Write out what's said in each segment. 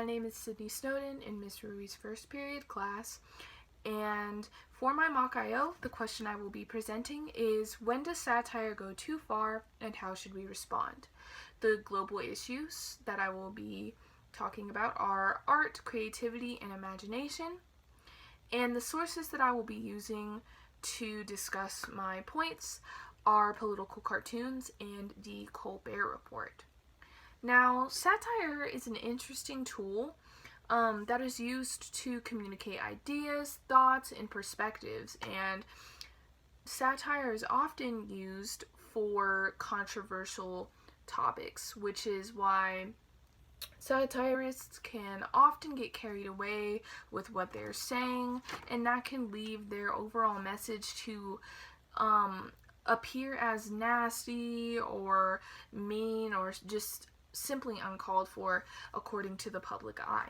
my name is Sydney Snowden in Miss Rui's first period class, and for my mock I.O., the question I will be presenting is, when does satire go too far and how should we respond? The global issues that I will be talking about are art, creativity, and imagination, and the sources that I will be using to discuss my points are political cartoons and the Colbert Report. Now, satire is an interesting tool that is used to communicate ideas, thoughts, and perspectives, and satire is often used for controversial topics, which is why satirists can often get carried away with what they're saying, and that can leave their overall message to appear as nasty or mean or just simply uncalled for according to the public eye.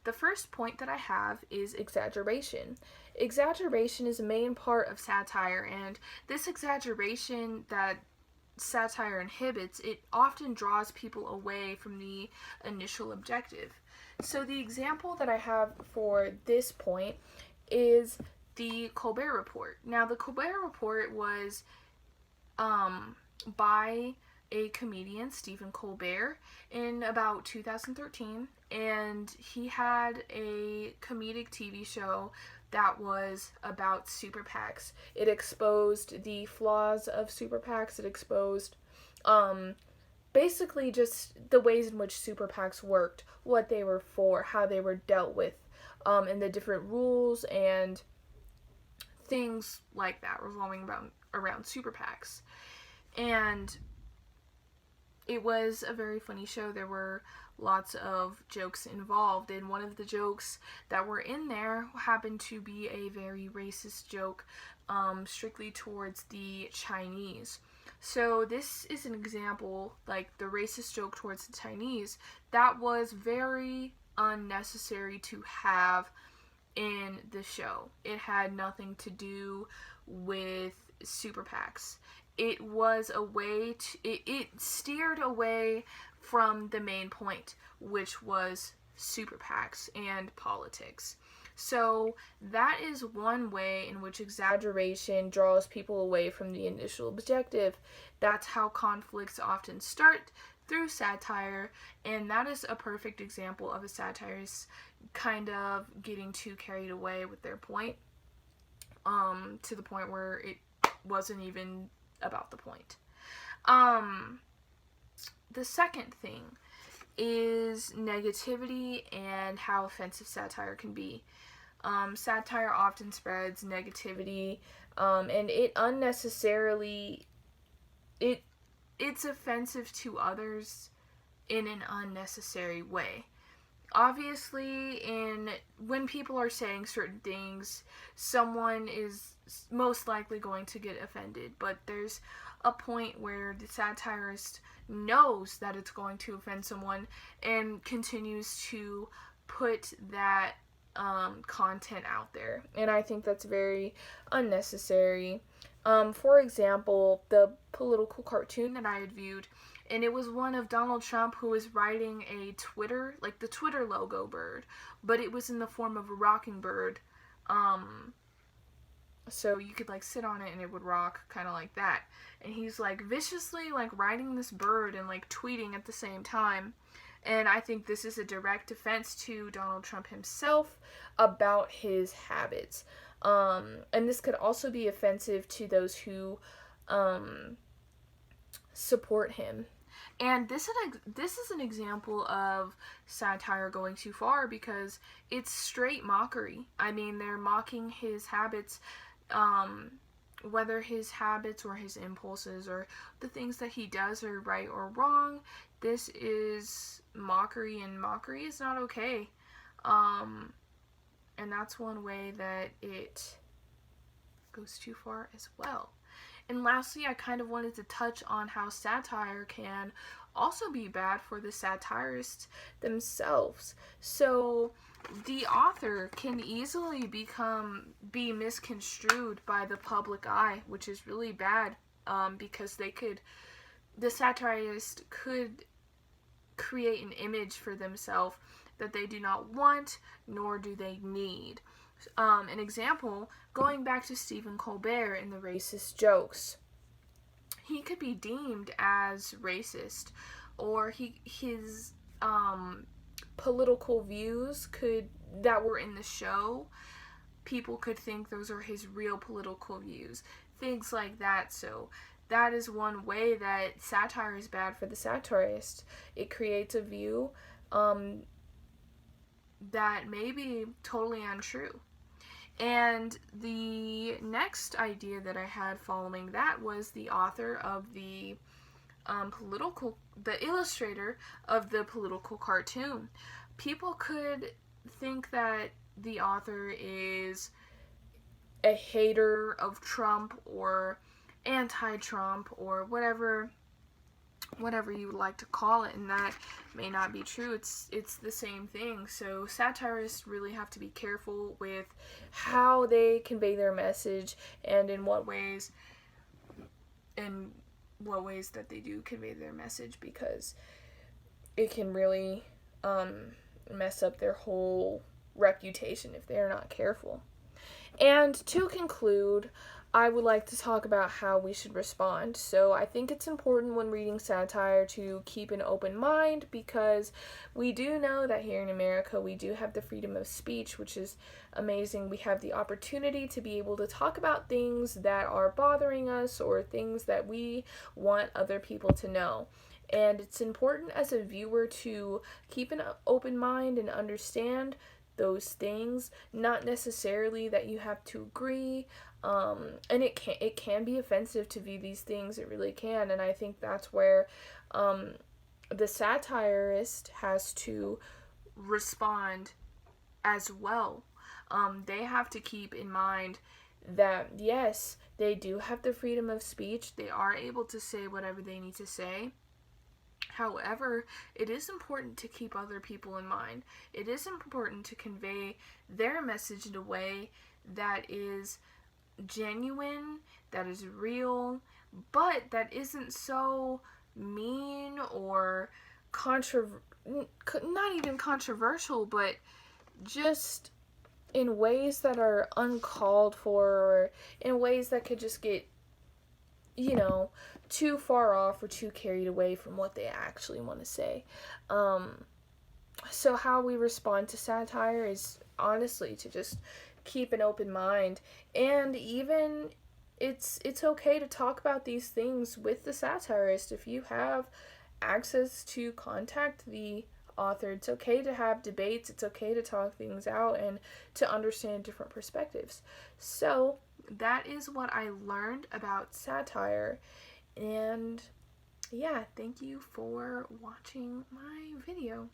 The first point that I have is exaggeration. Exaggeration is a main part of satire, and this exaggeration that satire inhibits, it often draws people away from the initial objective. So the example that I have for this point is the Colbert Report. Now, the Colbert Report was by a comedian, Stephen Colbert, in about 2013, and he had a comedic TV show that was about super PACs. It exposed the flaws of super PACs. It exposed basically just the ways in which super PACs worked, what they were for, how they were dealt with, and the different rules and things like that revolving around super PACs. And it was a very funny show. There were lots of jokes involved, and one of the jokes that were in there happened to be a very racist joke, strictly towards the Chinese. So this is an example, like the racist joke towards the Chinese, that was very unnecessary to have in the show. It had nothing to do with super PACs. It was a way to, it steered away from the main point, which was super PACs and politics. So that is one way in which exaggeration draws people away from the initial objective. That's how conflicts often start, through satire, and that is a perfect example of a satirist kind of getting too carried away with their point, to the point where it wasn't even about the point. The second thing is negativity and how offensive satire can be. Satire often spreads negativity, and it unnecessarily, it's offensive to others in an unnecessary way. Obviously, when people are saying certain things, someone is most likely going to get offended, but there's a point where the satirist knows that it's going to offend someone and continues to put that content out there, and I think that's very unnecessary. For example, the political cartoon that I had viewed, and it was one of Donald Trump who was riding a Twitter, like the Twitter logo bird, but it was in the form of a rocking bird. So you could like sit on it and it would rock, kind of like that. And he's like viciously like riding this bird and like tweeting at the same time. And I think this is a direct offense to Donald Trump himself about his habits. And this could also be offensive to those who support him. And this is an example of satire going too far because it's straight mockery. I mean, they're mocking his habits, whether his habits or his impulses or the things that he does are right or wrong. This is mockery, and mockery is not okay. And that's one way that it goes too far as well. And lastly, I kind of wanted to touch on how satire can also be bad for the satirists themselves. So the author can easily be misconstrued by the public eye, which is really bad, because the satirist could create an image for themselves that they do not want nor do they need. An example, going back to Stephen Colbert and the racist jokes. He could be deemed as racist, or his political views that were in the show, people could think those are his real political views, things like that. So that is one way that satire is bad for the satirist. It creates a view that may be totally untrue. And the next idea that I had following that was the author of the illustrator of the political cartoon. People could think that the author is a hater of Trump or anti-Trump or whatever you would like to call it, and that may not be true. It's the same thing. So satirists really have to be careful with how they convey their message and in what ways that they do convey their message, because it can really mess up their whole reputation if they're not careful. And to conclude, I would like to talk about how we should respond. So I think it's important when reading satire to keep an open mind, because we do know that here in America we do have the freedom of speech, which is amazing. We have the opportunity to be able to talk about things that are bothering us or things that we want other people to know. And it's important as a viewer to keep an open mind and understand those things, not necessarily that you have to agree, and it can be offensive to view these things. It really can. And I think that's where the satirist has to respond as well. They have to keep in mind that yes, they do have the freedom of speech. They are able to say whatever they need to say. However, it is important to keep other people in mind. It is important to convey their message in a way that is genuine, that is real, but that isn't so mean or not even controversial, but just in ways that are uncalled for, or in ways that could just get, too far off or too carried away from what they actually want to say. So how we respond to satire is honestly to just keep an open mind, and even it's okay to talk about these things with the satirist. If you have access to contact the author, it's okay to have debates, it's okay to talk things out and to understand different perspectives. So that is what I learned about satire. And yeah, thank you for watching my video.